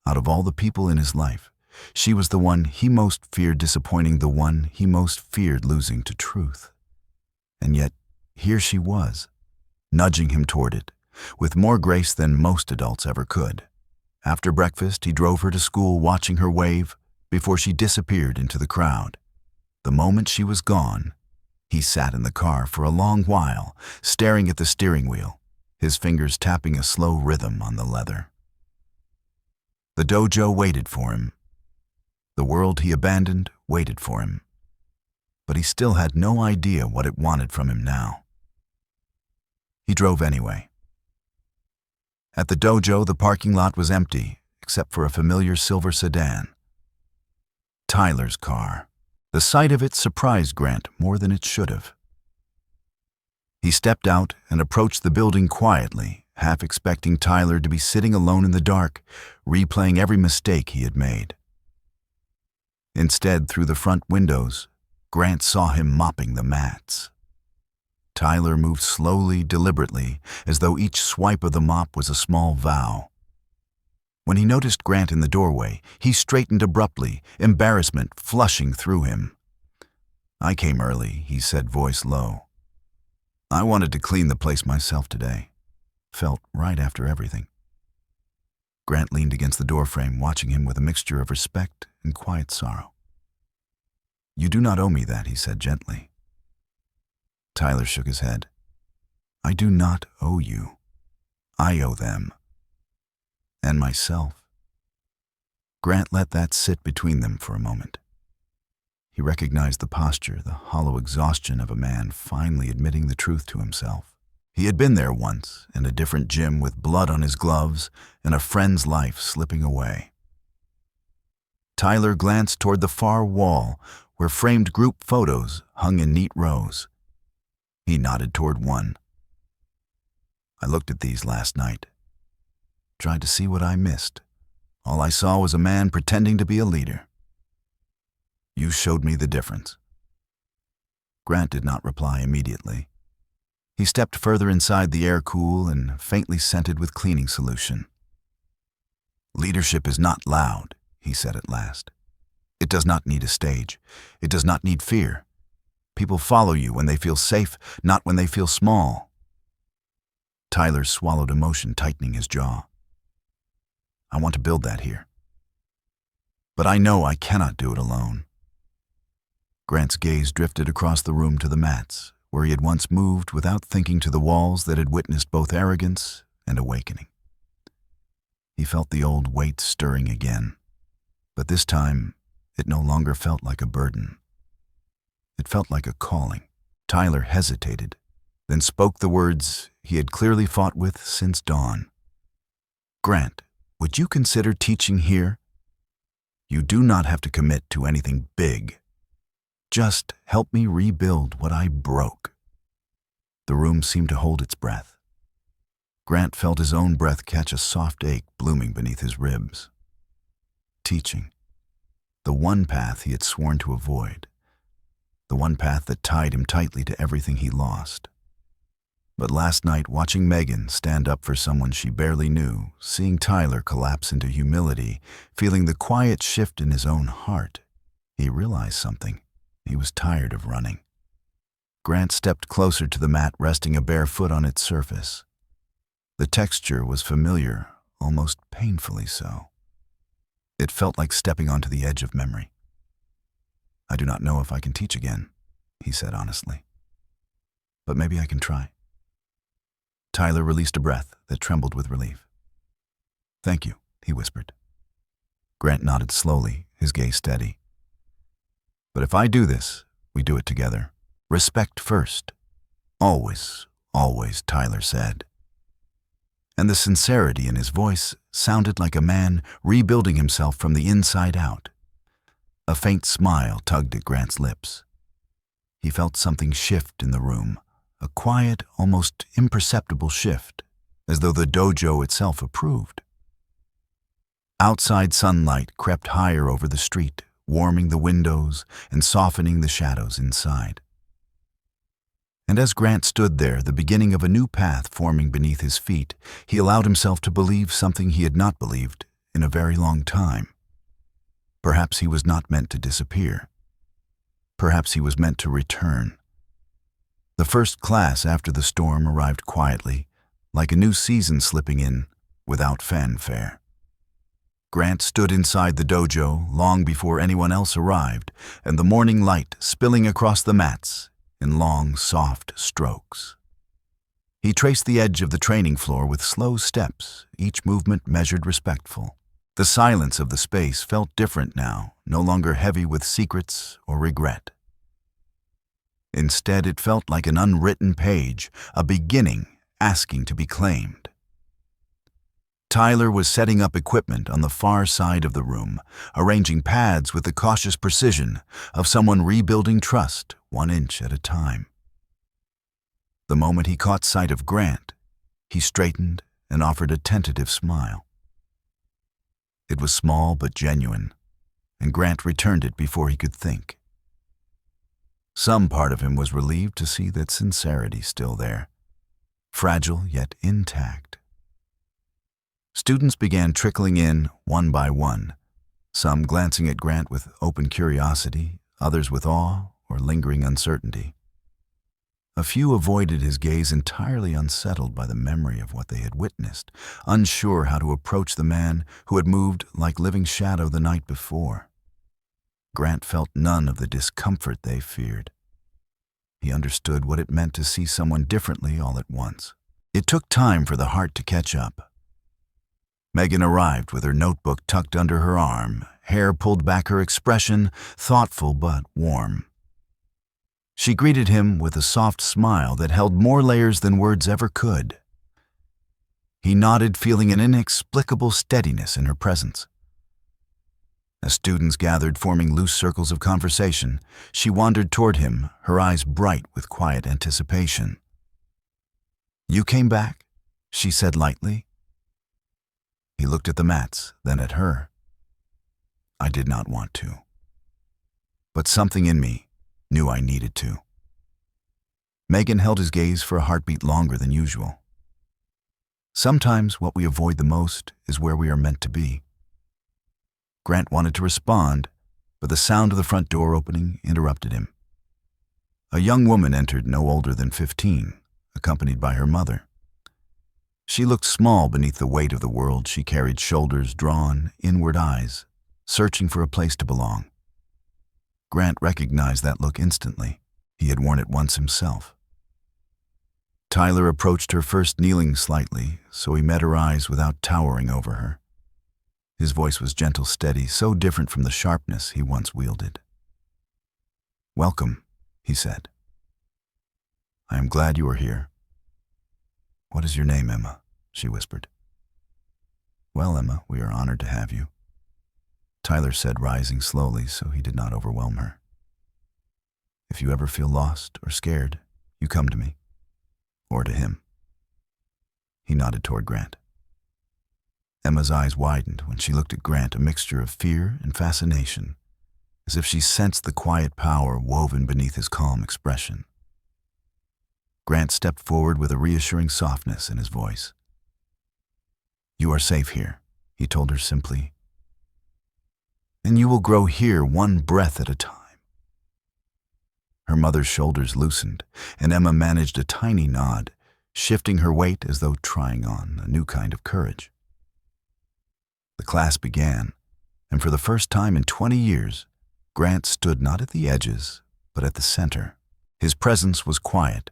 Out of all the people in his life, she was the one he most feared disappointing, the one he most feared losing to truth. And yet, here she was, nudging him toward it, with more grace than most adults ever could. After breakfast, he drove her to school, watching her wave before she disappeared into the crowd. The moment she was gone, he sat in the car for a long while, staring at the steering wheel, his fingers tapping a slow rhythm on the leather. The dojo waited for him. The world he abandoned waited for him. But he still had no idea what it wanted from him now. He drove anyway. At the dojo, the parking lot was empty, except for a familiar silver sedan. Tyler's car. The sight of it surprised Grant more than it should have. He stepped out and approached the building quietly, half expecting Tyler to be sitting alone in the dark, replaying every mistake he had made. Instead, through the front windows, Grant saw him mopping the mats. Tyler moved slowly, deliberately, as though each swipe of the mop was a small vow. When he noticed Grant in the doorway, he straightened abruptly, embarrassment flushing through him. "I came early," he said, voice low. "I wanted to clean the place myself today. Felt right after everything." Grant leaned against the doorframe, watching him with a mixture of respect and quiet sorrow. "You do not owe me that," he said gently. Tyler shook his head. "I do not owe you. I owe them. And myself." Grant let that sit between them for a moment. He recognized the posture, the hollow exhaustion of a man finally admitting the truth to himself. He had been there once, in a different gym with blood on his gloves and a friend's life slipping away. Tyler glanced toward the far wall where framed group photos hung in neat rows. He nodded toward one. "I looked at these last night. Tried to see what I missed. All I saw was a man pretending to be a leader. You showed me the difference." Grant did not reply immediately. He stepped further inside the air-cool and faintly scented with cleaning solution. "Leadership is not loud," he said at last. "It does not need a stage. It does not need fear. People follow you when they feel safe, not when they feel small." Tyler swallowed emotion, tightening his jaw. "I want to build that here. But I know I cannot do it alone." Grant's gaze drifted across the room to the mats, where he had once moved without thinking, to the walls that had witnessed both arrogance and awakening. He felt the old weight stirring again, but this time it no longer felt like a burden. It felt like a calling. Tyler hesitated, then spoke the words he had clearly fought with since dawn. "Grant, would you consider teaching here? You do not have to commit to anything big. Just help me rebuild what I broke." The room seemed to hold its breath. Grant felt his own breath catch a soft ache blooming beneath his ribs. Teaching. The one path he had sworn to avoid. The one path that tied him tightly to everything he lost. But last night, watching Megan stand up for someone she barely knew, seeing Tyler collapse into humility, feeling the quiet shift in his own heart, he realized something. He was tired of running. Grant stepped closer to the mat, resting a bare foot on its surface. The texture was familiar, almost painfully so. It felt like stepping onto the edge of memory. "I do not know if I can teach again," he said honestly. "But maybe I can try." Tyler released a breath that trembled with relief. "Thank you," he whispered. Grant nodded slowly, his gaze steady. "But if I do this, we do it together. Respect first. Always, always," Tyler said. And the sincerity in his voice sounded like a man rebuilding himself from the inside out. A faint smile tugged at Grant's lips. He felt something shift in the room, a quiet, almost imperceptible shift, as though the dojo itself approved. Outside sunlight crept higher over the street, warming the windows and softening the shadows inside. And as Grant stood there, the beginning of a new path forming beneath his feet, he allowed himself to believe something he had not believed in a very long time. Perhaps he was not meant to disappear. Perhaps he was meant to return. The first class after the storm arrived quietly, like a new season slipping in without fanfare. Grant stood inside the dojo long before anyone else arrived, and the morning light spilling across the mats in long, soft strokes. He traced the edge of the training floor with slow steps, each movement measured, respectful. The silence of the space felt different now, no longer heavy with secrets or regret. Instead, it felt like an unwritten page, a beginning asking to be claimed. Tyler was setting up equipment on the far side of the room, arranging pads with the cautious precision of someone rebuilding trust 1 inch at a time. The moment he caught sight of Grant, he straightened and offered a tentative smile. It was small but genuine, and Grant returned it before he could think. Some part of him was relieved to see that sincerity still there, fragile yet intact. Students began trickling in one by one, some glancing at Grant with open curiosity, others with awe or lingering uncertainty. A few avoided his gaze, entirely unsettled by the memory of what they had witnessed, unsure how to approach the man who had moved like living shadow the night before. Grant felt none of the discomfort they feared. He understood what it meant to see someone differently all at once. It took time for the heart to catch up. Megan arrived with her notebook tucked under her arm, hair pulled back, her expression thoughtful but warm. She greeted him with a soft smile that held more layers than words ever could. He nodded, feeling an inexplicable steadiness in her presence. As students gathered, forming loose circles of conversation, she wandered toward him, her eyes bright with quiet anticipation. "You came back?" she said lightly. He looked at the mats, then at her. "I did not want to, but something in me knew I needed to." Megan held his gaze for a heartbeat longer than usual. Sometimes what we avoid the most is where we are meant to be. Grant wanted to respond, but the sound of the front door opening interrupted him. A young woman entered, no older than 15, accompanied by her mother. She looked small beneath the weight of the world. She carried shoulders drawn, inward eyes, searching for a place to belong. Grant recognized that look instantly. He had worn it once himself. Tyler approached her, first kneeling slightly, so he met her eyes without towering over her. His voice was gentle, steady, so different from the sharpness he once wielded. "Welcome," he said. "I am glad you are here." "What is your name, Emma?" she whispered. "Well, Emma, we are honored to have you," Tyler said, rising slowly so he did not overwhelm her. "If you ever feel lost or scared, you come to me. Or to him." He nodded toward Grant. Emma's eyes widened when she looked at Grant, a mixture of fear and fascination, as if she sensed the quiet power woven beneath his calm expression. Grant stepped forward with a reassuring softness in his voice. "You are safe here," he told her simply. "And you will grow here one breath at a time." Her mother's shoulders loosened, and Emma managed a tiny nod, shifting her weight as though trying on a new kind of courage. The class began, and for the first time in 20 years, Grant stood not at the edges, but at the center. His presence was quiet,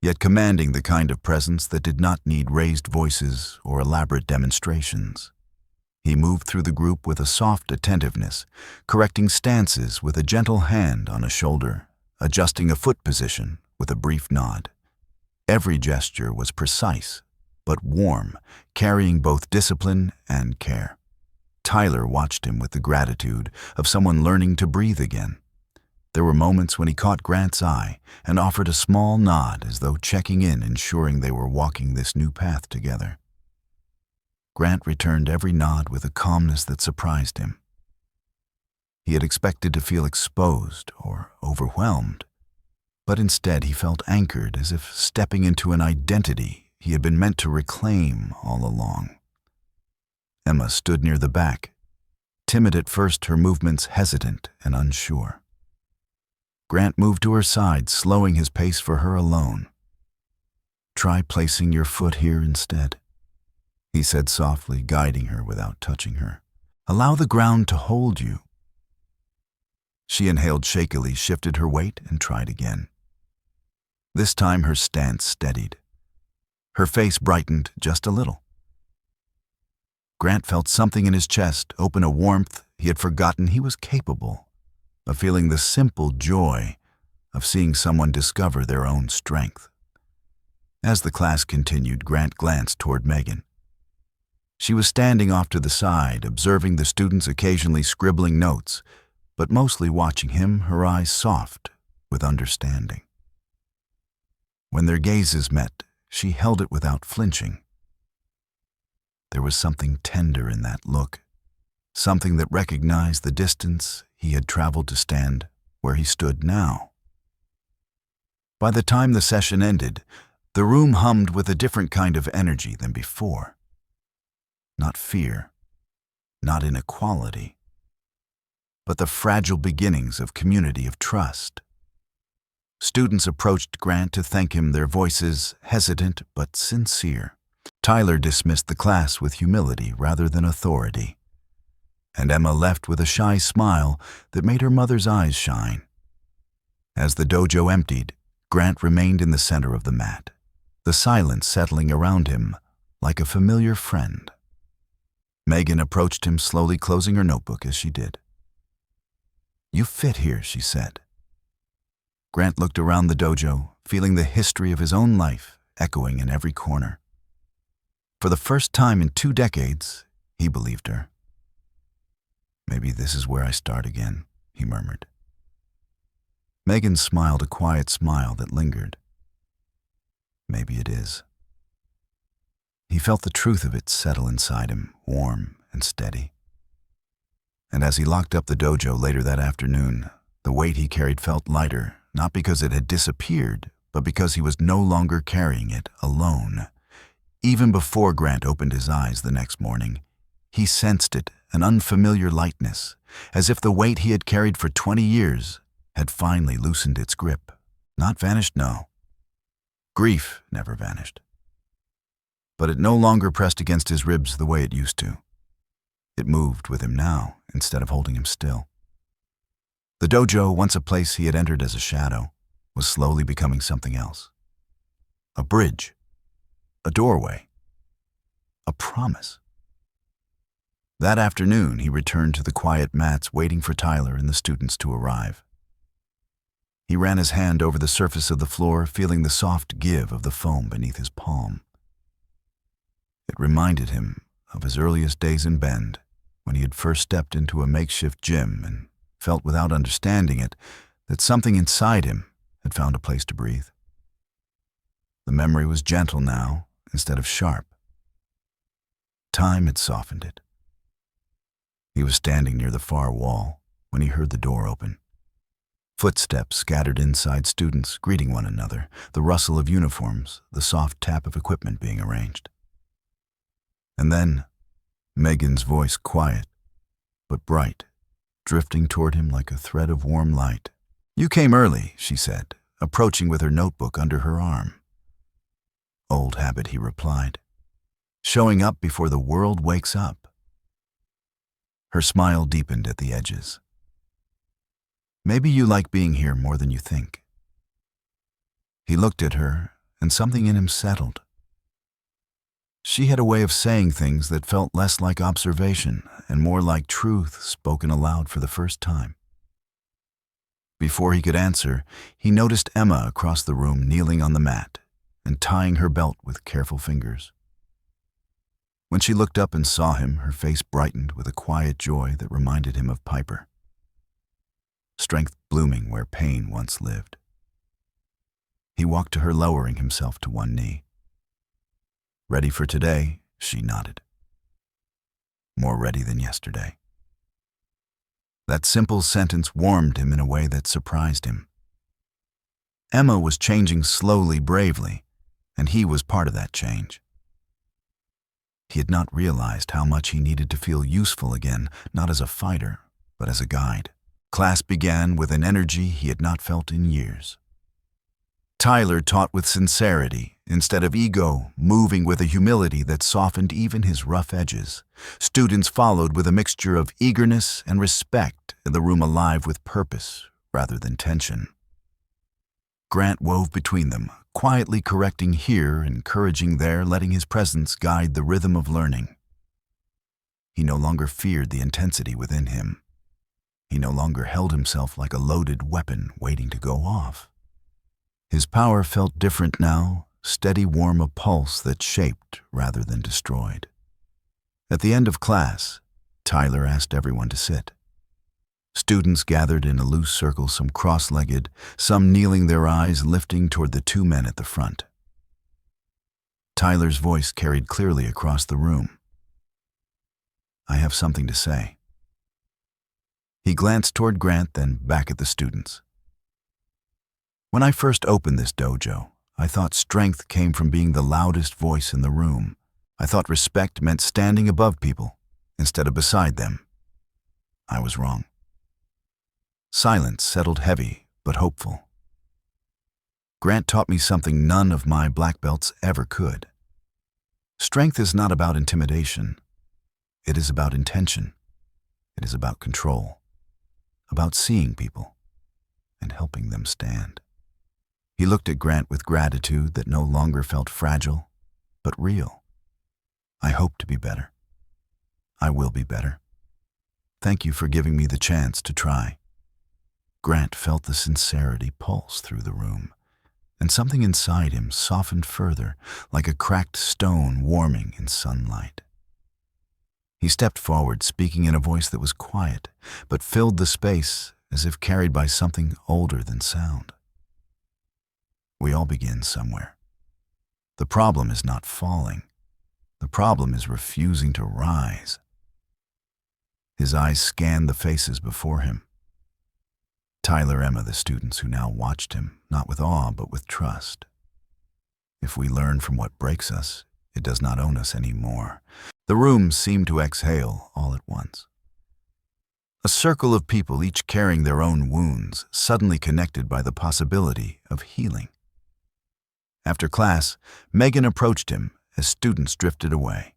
yet commanding, the kind of presence that did not need raised voices or elaborate demonstrations. He moved through the group with a soft attentiveness, correcting stances with a gentle hand on a shoulder, adjusting a foot position with a brief nod. Every gesture was precise, but warm, carrying both discipline and care. Tyler watched him with the gratitude of someone learning to breathe again. There were moments when he caught Grant's eye and offered a small nod, as though checking in, ensuring they were walking this new path together. Grant returned every nod with a calmness that surprised him. He had expected to feel exposed or overwhelmed, but instead he felt anchored, as if stepping into an identity he had been meant to reclaim all along. Emma stood near the back, timid at first, her movements hesitant and unsure. Grant moved to her side, slowing his pace for her alone. "Try placing your foot here instead," he said softly, guiding her without touching her. "Allow the ground to hold you." She inhaled shakily, shifted her weight, and tried again. This time her stance steadied. Her face brightened just a little. Grant felt something in his chest open, a warmth he had forgotten he was capable of feeling, the simple joy of seeing someone discover their own strength. As the class continued, Grant glanced toward Megan. She was standing off to the side, observing the students, occasionally scribbling notes, but mostly watching him, her eyes soft with understanding. When their gazes met, she held it without flinching. There was something tender in that look, something that recognized the distance he had traveled to stand where he stood now. By the time the session ended, the room hummed with a different kind of energy than before. Not fear, not inequality, but the fragile beginnings of community, of trust. Students approached Grant to thank him, their voices hesitant but sincere. Tyler dismissed the class with humility rather than authority, and Emma left with a shy smile that made her mother's eyes shine. As the dojo emptied, Grant remained in the center of the mat, the silence settling around him like a familiar friend. Megan approached him, slowly closing her notebook as she did. "You fit here," she said. Grant looked around the dojo, feeling the history of his own life echoing in every corner. For the first time in 2 decades, he believed her. "Maybe this is where I start again," he murmured. Megan smiled, a quiet smile that lingered. "Maybe it is." He felt the truth of it settle inside him, warm and steady. And as he locked up the dojo later that afternoon, the weight he carried felt lighter, not because it had disappeared, but because he was no longer carrying it alone. Even before Grant opened his eyes the next morning, he sensed it, an unfamiliar lightness, as if the weight he had carried for 20 years had finally loosened its grip. Not vanished, no. Grief never vanished. But it no longer pressed against his ribs the way it used to. It moved with him now, instead of holding him still. The dojo, once a place he had entered as a shadow, was slowly becoming something else. A bridge. A doorway. A promise. That afternoon, he returned to the quiet mats waiting for Tyler and the students to arrive. He ran his hand over the surface of the floor, feeling the soft give of the foam beneath his palm. It reminded him of his earliest days in Bend, when he had first stepped into a makeshift gym and felt without understanding it that something inside him had found a place to breathe. The memory was gentle now, instead of sharp. Time had softened it. He was standing near the far wall when he heard the door open. Footsteps scattered inside, students greeting one another, the rustle of uniforms, the soft tap of equipment being arranged. And then, Megan's voice, quiet but bright, drifting toward him like a thread of warm light. "You came early," she said, approaching with her notebook under her arm. "Old habit," he replied. "Showing up before the world wakes up." Her smile deepened at the edges. "Maybe you like being here more than you think." He looked at her, and something in him settled. She had a way of saying things that felt less like observation and more like truth spoken aloud for the first time. Before he could answer, he noticed Emma across the room kneeling on the mat and tying her belt with careful fingers. When she looked up and saw him, her face brightened with a quiet joy that reminded him of Piper. Strength blooming where pain once lived. He walked to her, lowering himself to one knee. "Ready for today?" she nodded. "More ready than yesterday." That simple sentence warmed him in a way that surprised him. Emma was changing slowly, bravely, and he was part of that change. He had not realized how much he needed to feel useful again, not as a fighter, but as a guide. Class began with an energy he had not felt in years. Tyler taught with sincerity, instead of ego, moving with a humility that softened even his rough edges. Students followed with a mixture of eagerness and respect, the room alive with purpose rather than tension. Grant wove between them, quietly correcting here, encouraging there, letting his presence guide the rhythm of learning. He no longer feared the intensity within him. He no longer held himself like a loaded weapon waiting to go off. His power felt different now, steady, warm, a pulse that shaped rather than destroyed. At the end of class, Tyler asked everyone to sit. Students gathered in a loose circle, some cross-legged, some kneeling, their eyes lifting toward the two men at the front. Tyler's voice carried clearly across the room. "I have something to say." He glanced toward Grant, then back at the students. "When I first opened this dojo, I thought strength came from being the loudest voice in the room. I thought respect meant standing above people instead of beside them. I was wrong." Silence settled, heavy but hopeful. "Grant taught me something none of my black belts ever could. Strength is not about intimidation. It is about intention. It is about control. About seeing people and helping them stand." He looked at Grant with gratitude that no longer felt fragile, but real. "I hope to be better. I will be better. Thank you for giving me the chance to try." Grant felt the sincerity pulse through the room, and something inside him softened further, like a cracked stone warming in sunlight. He stepped forward, speaking in a voice that was quiet, but filled the space as if carried by something older than sound. "We all begin somewhere. The problem is not falling. The problem is refusing to rise." His eyes scanned the faces before him. Tyler, Emma, the students who now watched him, not with awe but with trust. If we learn from what breaks us, it does not own us anymore. The room seemed to exhale all at once. A circle of people, each carrying their own wounds, suddenly connected by the possibility of healing. After class, Megan approached him as students drifted away.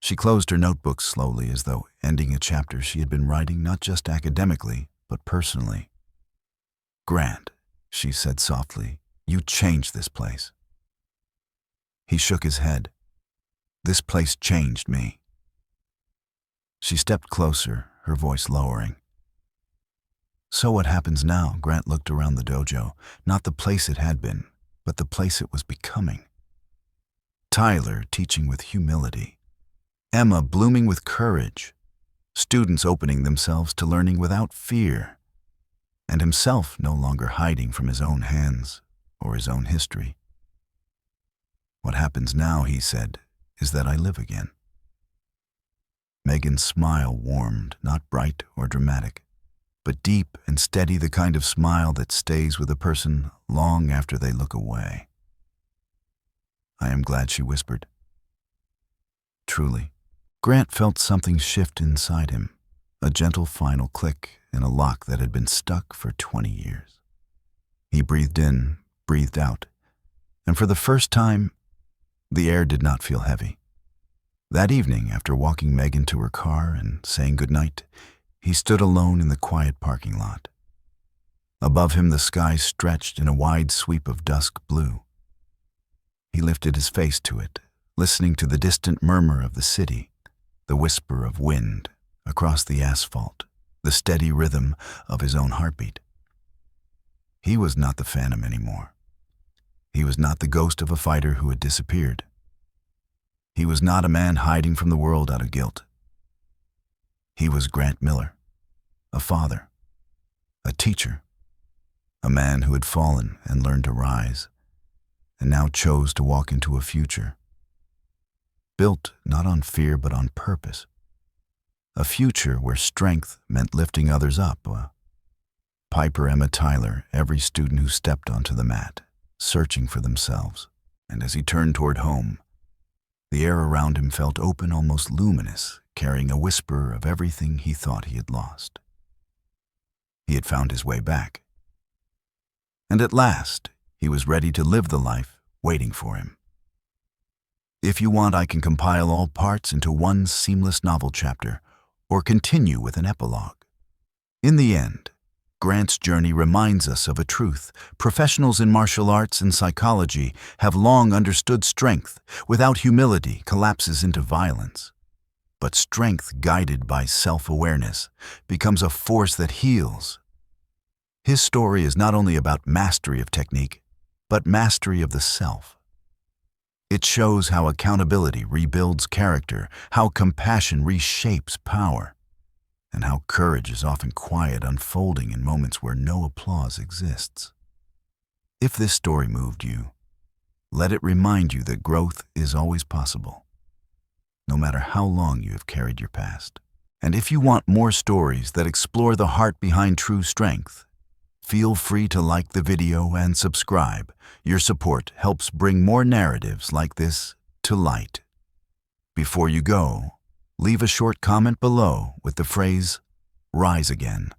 She closed her notebook slowly, as though ending a chapter she had been writing not just academically, but personally. "Grant," she said softly, "you changed this place." He shook his head. "This place changed me." She stepped closer, her voice lowering. "So what happens now?" Grant looked around the dojo, not the place it had been, but the place it was becoming. Tyler teaching with humility, Emma blooming with courage, students opening themselves to learning without fear, and himself no longer hiding from his own hands or his own history. "What happens now," he said, "is that I live again." Megan's smile warmed, not bright or dramatic, but deep and steady, the kind of smile that stays with a person long after they look away. "I am glad," she whispered. Truly. Grant felt something shift inside him, a gentle final click in a lock that had been stuck for 20 years. He breathed in, breathed out, and for the first time, the air did not feel heavy. That evening, after walking Megan to her car and saying goodnight, he stood alone in the quiet parking lot. Above him, the sky stretched in a wide sweep of dusk blue. He lifted his face to it, listening to the distant murmur of the city, the whisper of wind across the asphalt, the steady rhythm of his own heartbeat. He was not the phantom anymore. He was not the ghost of a fighter who had disappeared. He was not a man hiding from the world out of guilt. He was Grant Miller, a father, a teacher, a man who had fallen and learned to rise, and now chose to walk into a future built not on fear but on purpose, a future where strength meant lifting others up. Piper, Emma, Tyler, every student who stepped onto the mat, searching for themselves, and as he turned toward home, the air around him felt open, almost luminous, carrying a whisper of everything he thought he had lost. He had found his way back. And at last, he was ready to live the life waiting for him. If you want, I can compile all parts into one seamless novel chapter, or continue with an epilogue. In the end, Grant's journey reminds us of a truth. Professionals in martial arts and psychology have long understood strength without humility collapses into violence. But strength guided by self-awareness becomes a force that heals. His story is not only about mastery of technique, but mastery of the self. It shows how accountability rebuilds character, how compassion reshapes power, and how courage is often quiet, unfolding in moments where no applause exists. If this story moved you, let it remind you that growth is always possible, no matter how long you have carried your past. And if you want more stories that explore the heart behind true strength, feel free to like the video and subscribe. Your support helps bring more narratives like this to light. Before you go, leave a short comment below with the phrase, "Rise again."